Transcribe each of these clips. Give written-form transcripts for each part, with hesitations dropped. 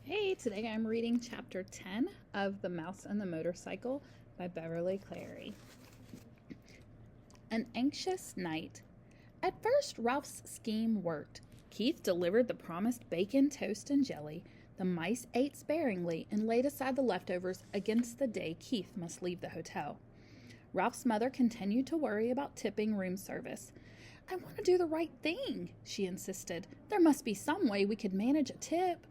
Hey, today I'm reading chapter 10 of The Mouse and the Motorcycle by Beverly Cleary. An anxious night. At first, Ralph's scheme worked. Keith delivered the promised bacon, toast, and jelly. The mice ate sparingly and laid aside the leftovers against the day Keith must leave the hotel. Ralph's mother continued to worry about tipping room service. I want to do the right thing, she insisted. There must be some way we could manage a tip.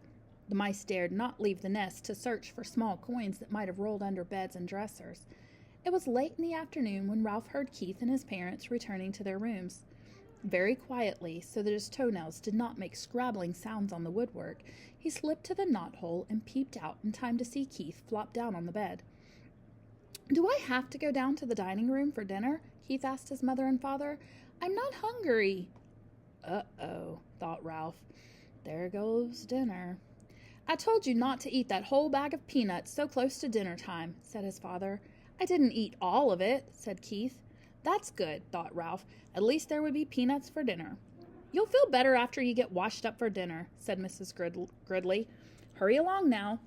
The mice dared not leave the nest to search for small coins that might have rolled under beds and dressers. It was late in the afternoon when Ralph heard Keith and his parents returning to their rooms. Very quietly, so that his toenails did not make scrabbling sounds on the woodwork, he slipped to the knothole and peeped out in time to see Keith flop down on the bed. Do I have to go down to the dining room for dinner? Keith asked his mother and father. I'm not hungry. Uh-oh, thought Ralph. There goes dinner. I told you not to eat that whole bag of peanuts so close to dinner time, said his father. I didn't eat all of it, said Keith. That's good, thought Ralph. At least there would be peanuts for dinner. You'll feel better after you get washed up for dinner, said Mrs. Gridley. Hurry along now.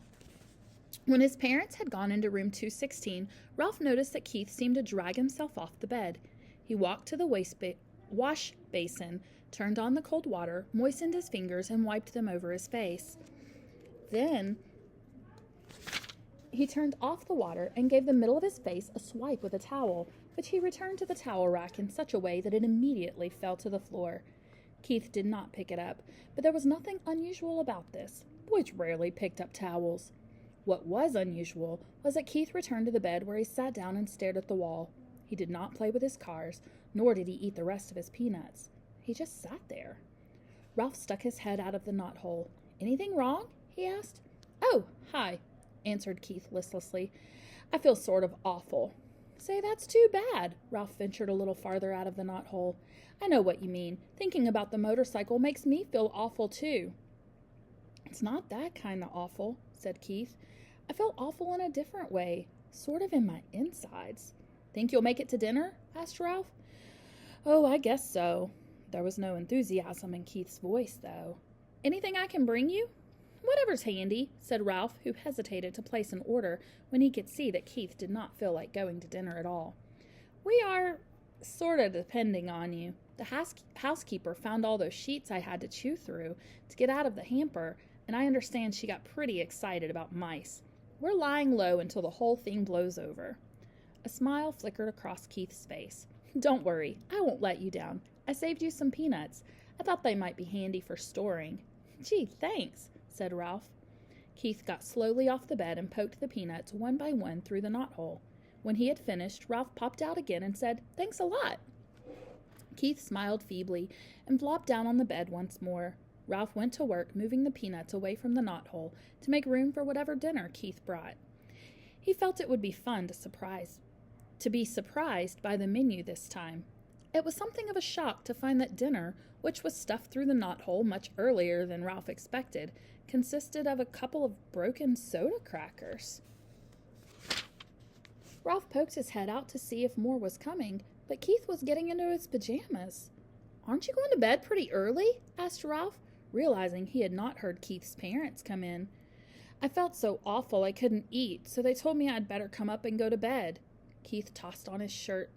When his parents had gone into room 216, Ralph noticed that Keith seemed to drag himself off the bed. He walked to the wash basin, turned on the cold water, moistened his fingers, and wiped them over his face. Then he turned off the water and gave the middle of his face a swipe with a towel, which he returned to the towel rack in such a way that it immediately fell to the floor. Keith did not pick it up, but there was nothing unusual about this. Boys rarely picked up towels. What was unusual was that Keith returned to the bed where he sat down and stared at the wall. He did not play with his cars, nor did he eat the rest of his peanuts. He just sat there. Ralph stuck his head out of the knothole. Anything wrong? He asked. Oh, hi, answered Keith listlessly. I feel sort of awful. Say, that's too bad. Ralph ventured a little farther out of the knothole. I know what you mean. Thinking about the motorcycle makes me feel awful, too. It's not that kind of awful, said Keith. I feel awful in a different way, sort of in my insides. Think you'll make it to dinner? Asked Ralph. Oh, I guess so. There was no enthusiasm in Keith's voice, though. Anything I can bring you? Whatever's handy, said Ralph, who hesitated to place an order when he could see that Keith did not feel like going to dinner at all. We are sort of depending on you. The housekeeper found all those sheets I had to chew through to get out of the hamper, and I understand she got pretty excited about mice. We're lying low until the whole thing blows over. A smile flickered across Keith's face. Don't worry, I won't let you down. I saved you some peanuts. I thought they might be handy for storing. Gee, thanks, said Ralph. Keith got slowly off the bed and poked the peanuts one by one through the knothole. When he had finished, Ralph popped out again and said, Thanks a lot. Keith smiled feebly and flopped down on the bed once more. Ralph went to work moving the peanuts away from the knothole to make room for whatever dinner Keith brought. He felt it would be fun to be surprised by the menu this time. It was something of a shock to find that dinner, which was stuffed through the knothole much earlier than Ralph expected, consisted of a couple of broken soda crackers. Ralph poked his head out to see if more was coming, but Keith was getting into his pajamas. Aren't you going to bed pretty early? Asked Ralph, realizing he had not heard Keith's parents come in. I felt so awful I couldn't eat, so they told me I'd better come up and go to bed. Keith tossed his shirt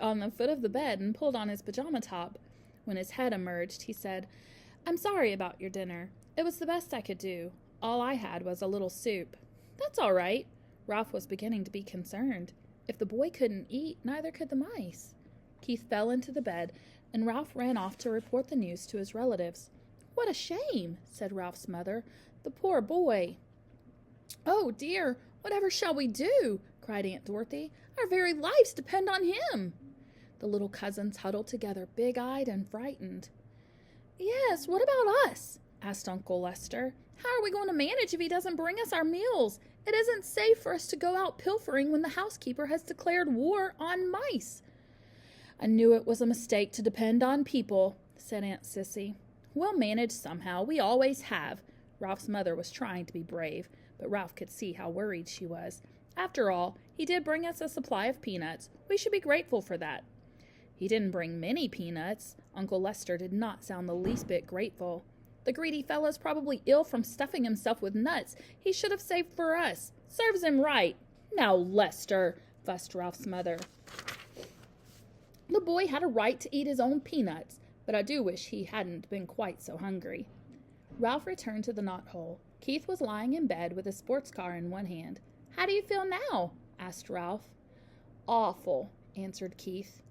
on the foot of the bed and pulled on his pajama top. When his head emerged, he said, I'm sorry about your dinner. It was the best I could do. All I had was a little soup. That's all right. Ralph was beginning to be concerned. If the boy couldn't eat, neither could the mice. Keith fell into the bed, and Ralph ran off to report the news to his relatives. What a shame, said Ralph's mother. The poor boy. Oh, dear, whatever shall we do? Cried Aunt Dorothy. Our very lives depend on him. The little cousins huddled together, big-eyed and frightened. Yes, what about us? Asked Uncle Lester. How are we going to manage if he doesn't bring us our meals? It isn't safe for us to go out pilfering when the housekeeper has declared war on mice. I knew it was a mistake to depend on people, said Aunt Sissy. We'll manage somehow. We always have. Ralph's mother was trying to be brave, but Ralph could see how worried she was. After all, he did bring us a supply of peanuts. We should be grateful for that. He didn't bring many peanuts. Uncle Lester did not sound the least bit grateful. The greedy fellow's probably ill from stuffing himself with nuts. He should have saved for us. Serves him right. Now, Lester, fussed Ralph's mother. The boy had a right to eat his own peanuts, but I do wish he hadn't been quite so hungry. Ralph returned to the knothole. Keith was lying in bed with his sports car in one hand. How do you feel now? Asked Ralph. Awful, answered Keith.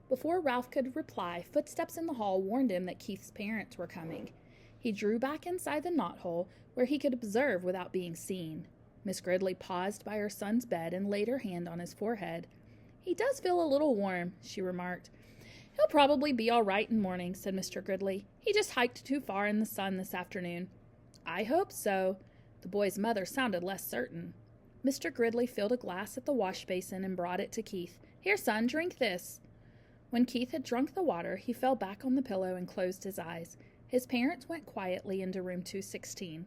Before Ralph could reply, footsteps in the hall warned him that Keith's parents were coming. He drew back inside the knothole, where he could observe without being seen. Miss Gridley paused by her son's bed and laid her hand on his forehead. He does feel a little warm, she remarked. He'll probably be all right in the morning, said Mr. Gridley. He just hiked too far in the sun this afternoon. I hope so. The boy's mother sounded less certain. Mr. Gridley filled a glass at the wash basin and brought it to Keith. Here, son, drink this. When Keith had drunk the water, he fell back on the pillow and closed his eyes. His parents went quietly into room 216.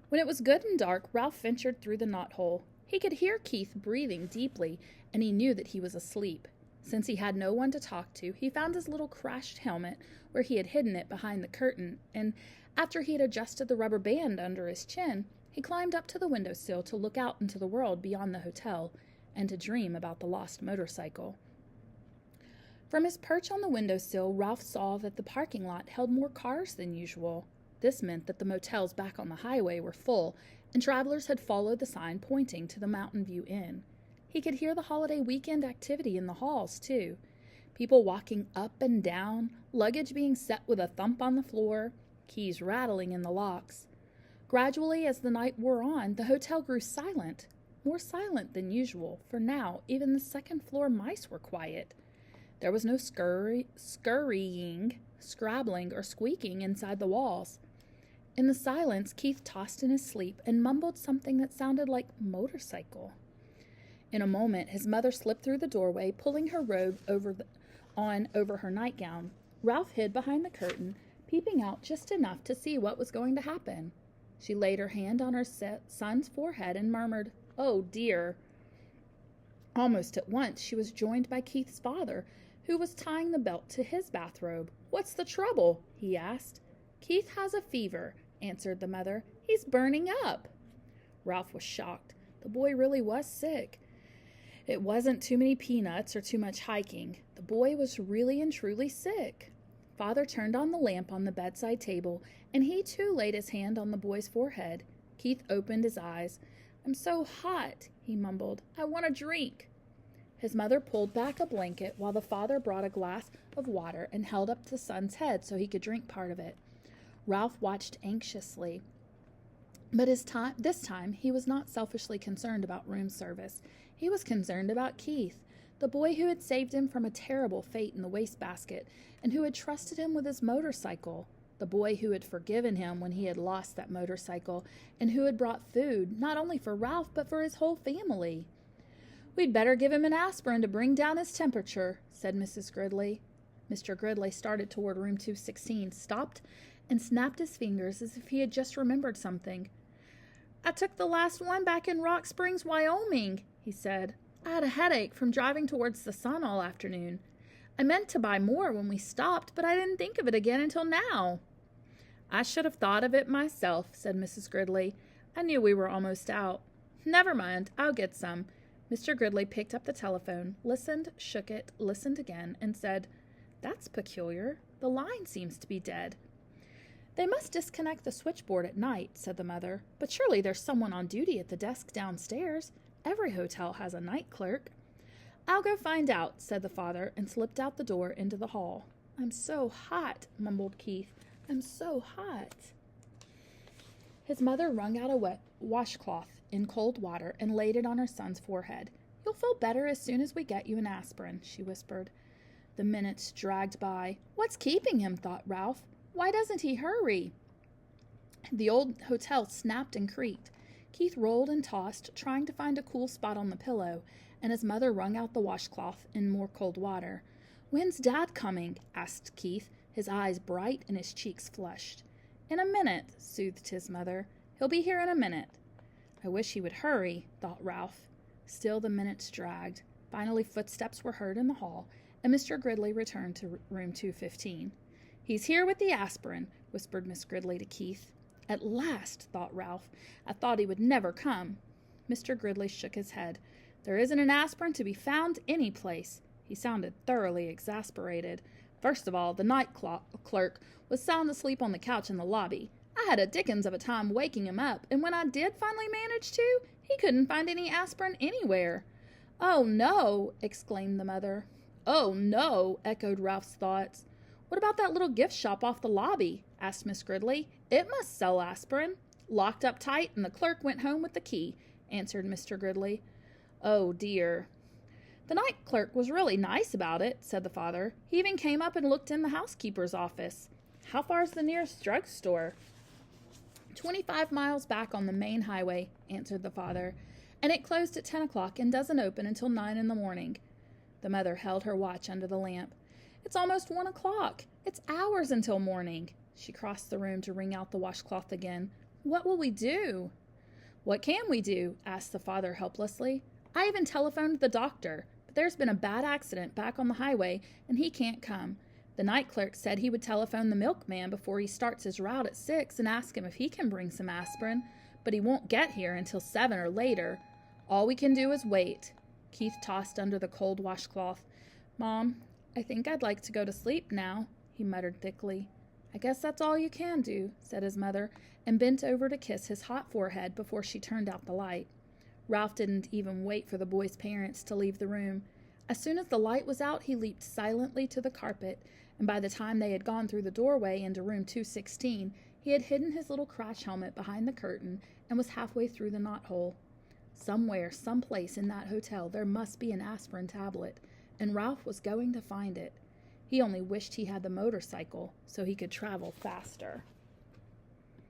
When it was good and dark, Ralph ventured through the knothole. He could hear Keith breathing deeply, and he knew that he was asleep. Since he had no one to talk to, he found his little crashed helmet where he had hidden it behind the curtain, and after he had adjusted the rubber band under his chin, he climbed up to the windowsill to look out into the world beyond the hotel and to dream about the lost motorcycle. From his perch on the windowsill, Ralph saw that the parking lot held more cars than usual. This meant that the motels back on the highway were full, and travelers had followed the sign pointing to the Mountain View Inn. He could hear the holiday weekend activity in the halls, too. People walking up and down, luggage being set with a thump on the floor, keys rattling in the locks. Gradually, as the night wore on, the hotel grew silent, more silent than usual, for now even the second-floor mice were quiet. There was no scurrying, scrabbling, or squeaking inside the walls. In the silence, Keith tossed in his sleep and mumbled something that sounded like motorcycle. In a moment, his mother slipped through the doorway, pulling her robe over her nightgown. Ralph hid behind the curtain, peeping out just enough to see what was going to happen. She laid her hand on her son's forehead and murmured, "Oh, dear." Almost at once, she was joined by Keith's father, who was tying the belt to his bathrobe. "What's the trouble?" he asked. "Keith has a fever," answered the mother. "He's burning up." Ralph was shocked. The boy really was sick. It wasn't too many peanuts or too much hiking. The boy was really and truly sick. Father turned on the lamp on the bedside table, and he too laid his hand on the boy's forehead. Keith opened his eyes. "I'm so hot," he mumbled. "I want a drink." His mother pulled back a blanket while the father brought a glass of water and held up the son's head so he could drink part of it. Ralph watched anxiously. But this time, he was not selfishly concerned about room service. He was concerned about Keith, the boy who had saved him from a terrible fate in the wastebasket and who had trusted him with his motorcycle, the boy who had forgiven him when he had lost that motorcycle and who had brought food, not only for Ralph, but for his whole family. "We'd better give him an aspirin to bring down his temperature," said Mrs. Gridley. Mr. Gridley started toward room 216, stopped, and snapped his fingers as if he had just remembered something. "I took the last one back in Rock Springs, Wyoming," he said. "I had a headache from driving towards the sun all afternoon. I meant to buy more when we stopped, but I didn't think of it again until now." "I should have thought of it myself," said Mrs. Gridley. "I knew we were almost out. Never mind, I'll get some." Mr. Gridley picked up the telephone, listened, shook it, listened again, and said, "That's peculiar. The line seems to be dead." "They must disconnect the switchboard at night," said the mother. "But surely there's someone on duty at the desk downstairs. Every hotel has a night clerk." "I'll go find out," said the father, and slipped out the door into the hall. "I'm so hot," mumbled Keith. "I'm so hot." His mother wrung out a wet washcloth in cold water and laid it on her son's forehead. "You'll feel better as soon as we get you an aspirin," she whispered. The minutes dragged by. "What's keeping him?" thought Ralph. "Why doesn't he hurry?" The old hotel snapped and creaked. Keith rolled and tossed, trying to find a cool spot on the pillow, and his mother wrung out the washcloth in more cold water. "When's Dad coming?" asked Keith, his eyes bright and his cheeks flushed. "In a minute," soothed his mother. "He'll be here in a minute." "I wish he would hurry," thought Ralph. Still the minutes dragged. Finally footsteps were heard in the hall, and Mr. Gridley returned to room 215. "He's here with the aspirin," whispered Miss Gridley to Keith. "At last," thought Ralph. "I thought he would never come." Mr. Gridley shook his head. "There isn't an aspirin to be found any place." He sounded thoroughly exasperated. "First of all, the night clerk was sound asleep on the couch in the lobby. I had a dickens of a time waking him up, and when I did finally manage to, he couldn't find any aspirin anywhere." "Oh, no!" exclaimed the mother. "Oh, no!" echoed Ralph's thoughts. "What about that little gift shop off the lobby?" asked Miss Gridley. "It must sell aspirin." "Locked up tight, and the clerk went home with the key," answered Mr. Gridley. "Oh, dear." "The night clerk was really nice about it," said the father. "He even came up and looked in the housekeeper's office." "How far is the nearest drugstore?" 25 miles back on the main highway," answered the father. "And it closed at 10 o'clock and doesn't open until 9 in the morning." The mother held her watch under the lamp. "It's almost 1 o'clock. It's hours until morning." She crossed the room to wring out the washcloth again. "What will we do?" "What can we do?" asked the father helplessly. "I even telephoned the doctor, but there's been a bad accident back on the highway, and he can't come. The night clerk said he would telephone the milkman before he starts his route at 6 and ask him if he can bring some aspirin, but he won't get here until 7 or later. All we can do is wait." Keith tossed under the cold washcloth. "Mom, I think I'd like to go to sleep now," he muttered thickly. "I guess that's all you can do," said his mother, and bent over to kiss his hot forehead before she turned out the light. Ralph didn't even wait for the boy's parents to leave the room. As soon as the light was out, he leaped silently to the carpet, and by the time they had gone through the doorway into room 216, he had hidden his little crash helmet behind the curtain and was halfway through the knothole. Somewhere, someplace in that hotel, there must be an aspirin tablet, and Ralph was going to find it. He only wished he had the motorcycle so he could travel faster.